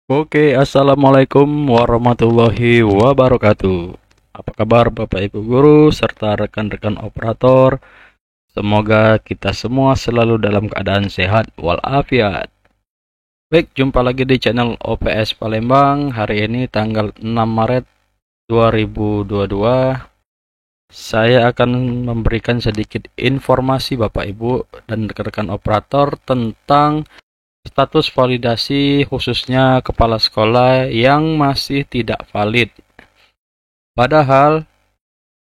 Assalamualaikum warahmatullahi wabarakatuh. Apa kabar Bapak Ibu guru serta rekan-rekan operator? Semoga kita semua selalu dalam keadaan sehat walafiat. Baik, jumpa lagi di channel OPS Palembang. Hari ini tanggal 6 Maret 2022. Saya akan memberikan sedikit informasi Bapak Ibu dan rekan-rekan operator tentang status validasi khususnya kepala sekolah yang masih tidak valid. Padahal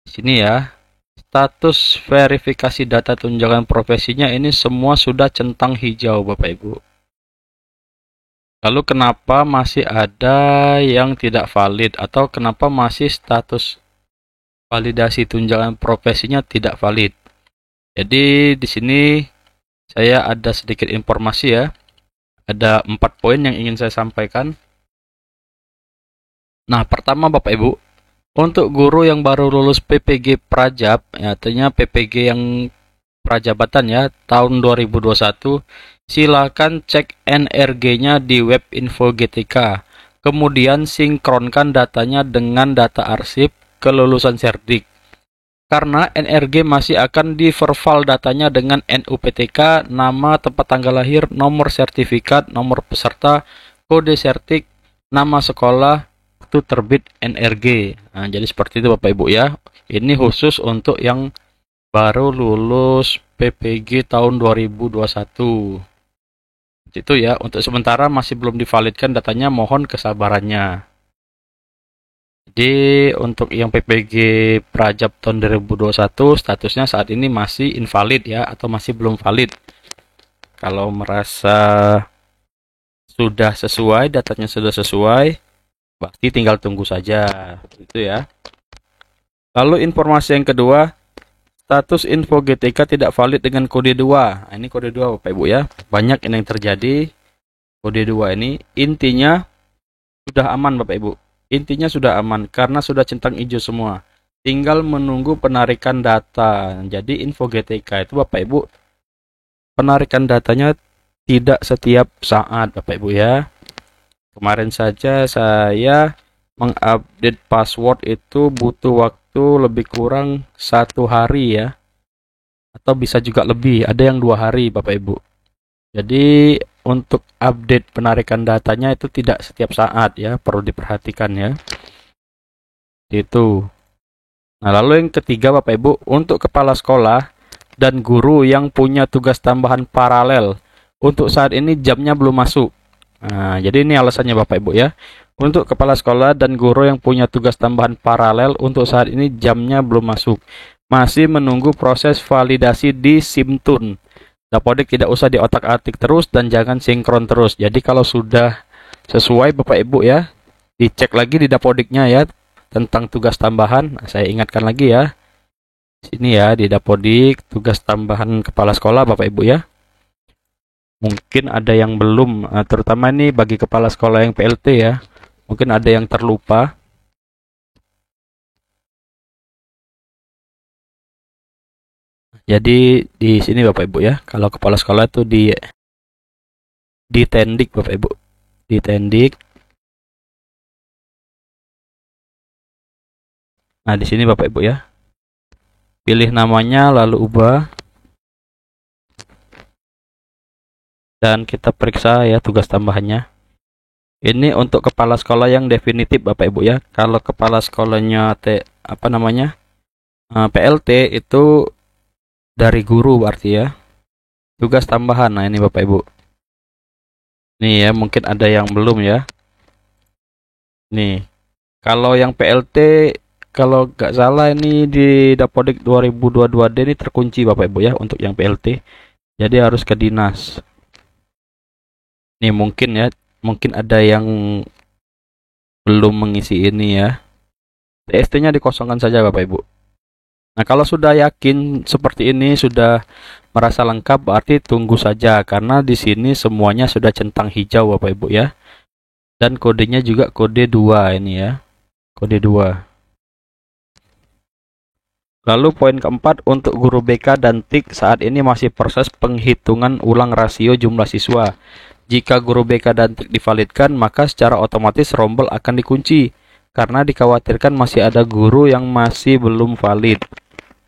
sini ya, status verifikasi data tunjangan profesinya ini semua sudah centang hijau Bapak Ibu. Lalu kenapa masih ada yang tidak valid atau kenapa masih status validasi tunjangan profesinya tidak valid? Jadi di sini saya ada sedikit informasi ya. Ada 4 poin yang ingin saya sampaikan. Nah, pertama Bapak Ibu, untuk guru yang baru lulus PPG Prajab, ya, artinya PPG yang Prajabatan ya, tahun 2021, silakan cek NRG-nya di web info GTK. Kemudian sinkronkan datanya dengan data arsip kelulusan Serdik. Karena NRG masih akan diverval datanya dengan NUPTK, nama, tempat tanggal lahir, nomor sertifikat, nomor peserta, kode sertik, nama sekolah, waktu terbit NRG. Nah, jadi seperti itu Bapak Ibu ya. Ini khusus untuk yang baru lulus PPG tahun 2021. Itu ya, untuk sementara masih belum divalidkan datanya, mohon kesabarannya. Jadi untuk yang PPG Prajab tahun 2021 statusnya saat ini masih invalid ya, atau masih belum valid. Kalau merasa sudah sesuai, datanya sudah sesuai, berarti tinggal tunggu saja, itu ya. Lalu informasi yang kedua, status info GTK tidak valid dengan kode 2. Nah, ini kode 2 Bapak Ibu ya. Banyak yang terjadi kode 2 ini, intinya sudah aman Bapak Ibu. Intinya sudah aman karena sudah centang hijau semua. Tinggal menunggu penarikan data. Jadi info GTK itu Bapak Ibu, penarikan datanya tidak setiap saat Bapak Ibu ya. Kemarin saja saya mengupdate password itu butuh waktu lebih kurang 1 hari ya. Atau bisa juga lebih, ada yang 2 hari Bapak Ibu. Jadi untuk update penarikan datanya itu tidak setiap saat ya, perlu diperhatikan ya. Itu. Nah, lalu yang ketiga Bapak Ibu, untuk kepala sekolah dan guru yang punya tugas tambahan paralel, untuk saat ini jamnya belum masuk. Nah, jadi ini alasannya Bapak Ibu ya. Untuk kepala sekolah dan guru yang punya tugas tambahan paralel, untuk saat ini jamnya belum masuk. Masih menunggu proses validasi di Simtun. Dapodik tidak usah diotak-atik terus dan jangan sinkron terus. Jadi kalau sudah sesuai Bapak Ibu ya, dicek lagi di Dapodiknya ya tentang tugas tambahan. Nah, saya ingatkan lagi ya. Sini ya di Dapodik tugas tambahan kepala sekolah Bapak Ibu ya. Mungkin ada yang belum, terutama ini bagi kepala sekolah yang PLT ya. Mungkin ada yang terlupa. Jadi di sini Bapak Ibu ya, kalau kepala sekolah itu di Tendik Bapak Ibu. Di Tendik. Nah, di sini Bapak Ibu ya. Pilih namanya lalu ubah. Dan kita periksa ya tugas tambahannya. Ini untuk kepala sekolah yang definitif Bapak Ibu ya. Kalau kepala sekolahnya PLT itu dari guru berarti ya. Tugas tambahan. Nah, ini Bapak Ibu. Nih ya, mungkin ada yang belum ya. Nih. Kalau yang PLT, kalau nggak salah ini di Dapodik 2022D ini terkunci Bapak Ibu ya untuk yang PLT. Jadi harus ke dinas. Nih mungkin ya, mungkin ada yang belum mengisi ini ya. TST-nya dikosongkan saja Bapak Ibu. Nah, kalau sudah yakin seperti ini, sudah merasa lengkap, berarti tunggu saja karena di sini semuanya sudah centang hijau Bapak Ibu ya. Dan kodenya juga kode 2 ini ya. Kode 2. Lalu poin keempat, untuk guru BK dan TIK saat ini masih proses penghitungan ulang rasio jumlah siswa. Jika guru BK dan TIK divalidkan, maka secara otomatis rombel akan dikunci karena dikhawatirkan masih ada guru yang masih belum valid.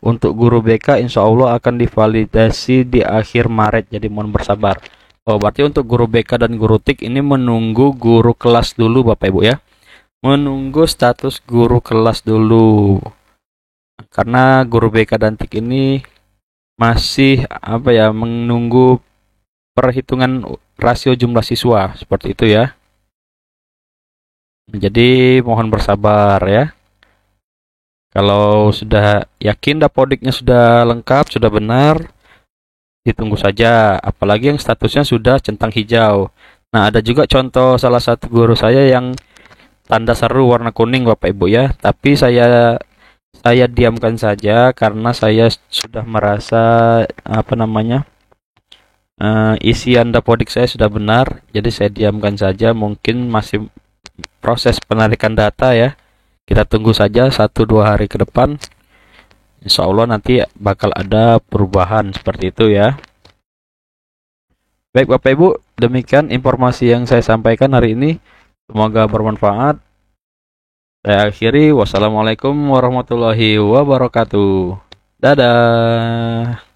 Untuk guru BK insya Allah akan divalidasi di akhir Maret, jadi mohon bersabar. Oh, berarti untuk guru BK dan guru TIK ini menunggu guru kelas dulu Bapak Ibu ya. Menunggu status guru kelas dulu. Karena guru BK dan TIK ini masih menunggu perhitungan rasio jumlah siswa seperti itu ya. Jadi mohon bersabar ya. Kalau sudah yakin dapodiknya sudah lengkap, sudah benar, ditunggu saja. Apalagi yang statusnya sudah centang hijau. Nah, ada juga contoh salah satu guru saya yang tanda seru warna kuning Bapak Ibu ya. Tapi saya diamkan saja karena saya sudah merasa isian dapodik saya sudah benar. Jadi saya diamkan saja. Mungkin masih proses penarikan data ya. Kita tunggu saja 1-2 hari ke depan. Insya Allah nanti bakal ada perubahan seperti itu ya. Baik Bapak Ibu, demikian informasi yang saya sampaikan hari ini. Semoga bermanfaat. Saya akhiri. Wassalamualaikum warahmatullahi wabarakatuh. Dadah.